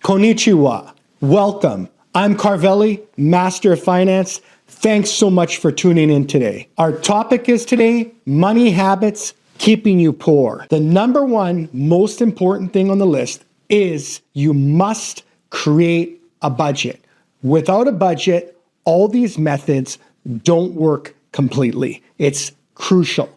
Konnichiwa. Welcome. I'm Carvelli, Master of Finance. Thanks so much for tuning in today. Our topic is today, money habits keeping you poor. The number one most important thing on the list is you must create a budget. Without a budget, all these methods don't work completely. It's crucial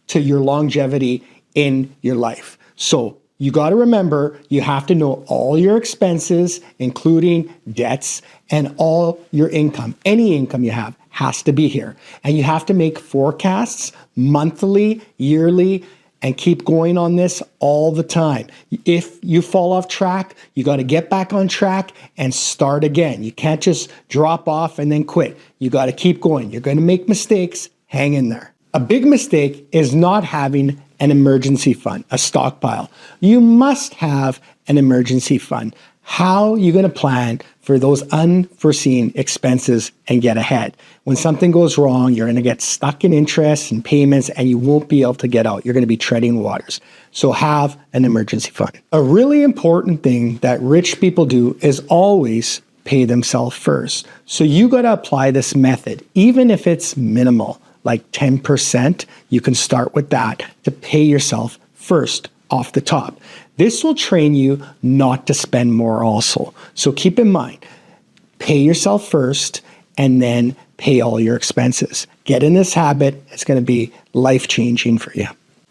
to your longevity in your life. So you got to remember, you have to know all your expenses, including debts, and all your income. Any income you have has to be here. And you have to make forecasts monthly, yearly, and keep going on this all the time. If you fall off track, you got to get back on track and start again. You can't just drop off and then quit. You got to keep going. You're going to make mistakes. Hang in there. A big mistake is not having an emergency fund, a stockpile. You must have an emergency fund. How are you going to plan for those unforeseen expenses and get ahead? When something goes wrong, you're going to get stuck in interest and payments and you won't be able to get out. You're going to be treading waters. So have an emergency fund. A really important thing that rich people do is always pay themselves first. So you got to apply this method, even if it's minimal, like 10%, you can start with that to pay yourself first off the top. This will train you not to spend more also. So keep in mind, pay yourself first and then pay all your expenses. Get in this habit. It's going to be life-changing for you.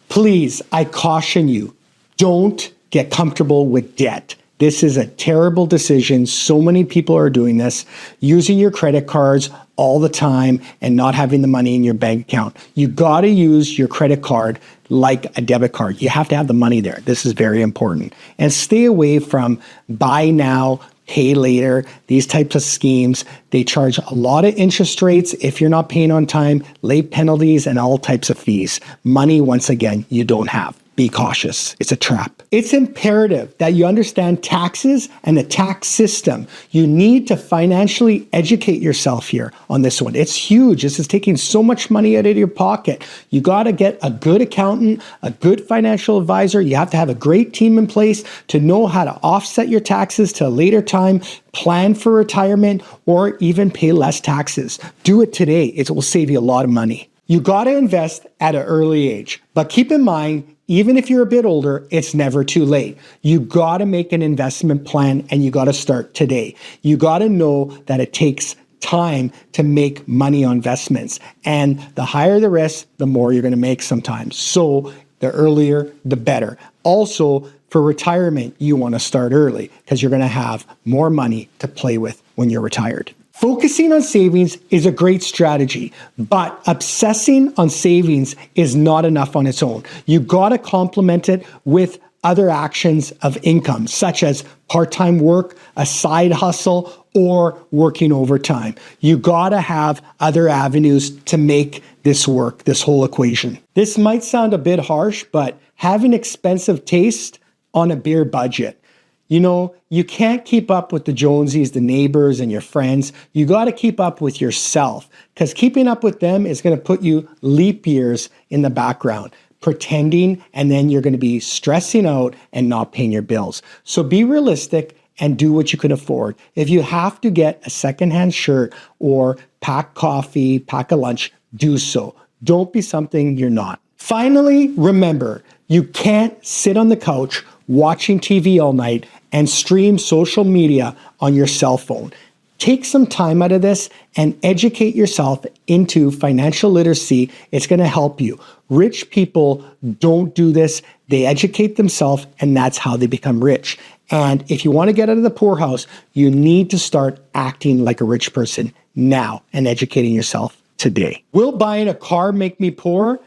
Please, I caution you, don't get comfortable with debt. This is a terrible decision. So many people are doing this, using your credit cards all the time and not having the money in your bank account. You got to use your credit card like a debit card. You have to have the money there. This is very important. And stay away from buy now, pay later, these types of schemes. They charge a lot of interest rates if you're not paying on time, late penalties, and all types of fees. Money, once again, you don't have. Be cautious. It's a trap. It's imperative that you understand taxes and the tax system. You need to financially educate yourself here on this one. It's huge. This is taking so much money out of your pocket. You got to get a good accountant, a good financial advisor. You have to have a great team in place to know how to offset your taxes to a later time, plan for retirement, or even pay less taxes. Do it today. It will save you a lot of money. You got to invest at an early age, but keep in mind, even if you're a bit older, it's never too late. You got to make an investment plan and you got to start today. You got to know that it takes time to make money on investments. And the higher the risk, the more you're going to make sometimes. So the earlier, the better. Also, for retirement, you want to start early because you're going to have more money to play with when you're retired. Focusing on savings is a great strategy, but obsessing on savings is not enough on its own. You got to complement it with other actions of income, such as part-time work, a side hustle, or working overtime. You got to have other avenues to make this work, this whole equation. This might sound a bit harsh, but having expensive taste on a beer budget. You know, you can't keep up with the Jonesies, the neighbors, and your friends. You got to keep up with yourself because keeping up with them is going to put you leap years in the background, pretending, and then you're going to be stressing out and not paying your bills. So be realistic and do what you can afford. If you have to get a secondhand shirt or pack coffee, pack a lunch, do so. Don't be something you're not. Finally, remember, you can't sit on the couch watching TV all night and stream social media on your cell phone. Take some time out of this and educate yourself into financial literacy. It's going to help you. Rich people don't do this. They educate themselves, and that's how they become rich. And if you want to get out of the poorhouse, you need to start acting like a rich person now and educating yourself today. Will buying a car make me poor?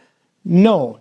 No.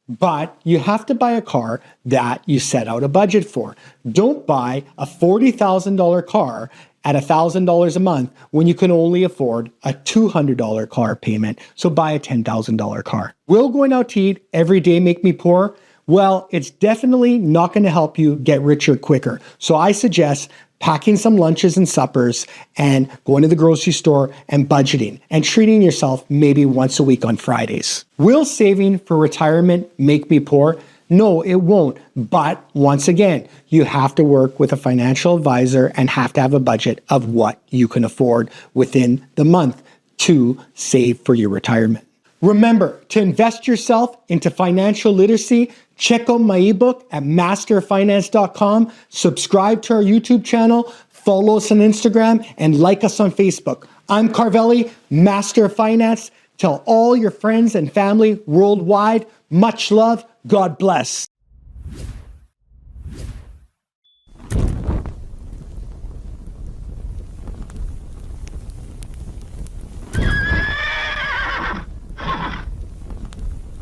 But you have to buy a car that you set out a budget for. Don't buy a $40,000 car at $1,000 a month when you can only afford a $200 car payment. So buy a $10,000 car. Will going out to eat every day make me poor? Well, it's definitely not going to help you get richer quicker. So I suggest packing some lunches and suppers and going to the grocery store and budgeting and treating yourself maybe once a week on Fridays. Will saving for retirement make me poor? No, it won't. But once again, you have to work with a financial advisor and have to have a budget of what you can afford within the month to save for your retirement. Remember to invest yourself into financial literacy. Check out my ebook at masterfinance.com. Subscribe to our YouTube channel, follow us on Instagram, and like us on Facebook. I'm Carvelli, Master of Finance. Tell all your friends and family worldwide, much love, God bless.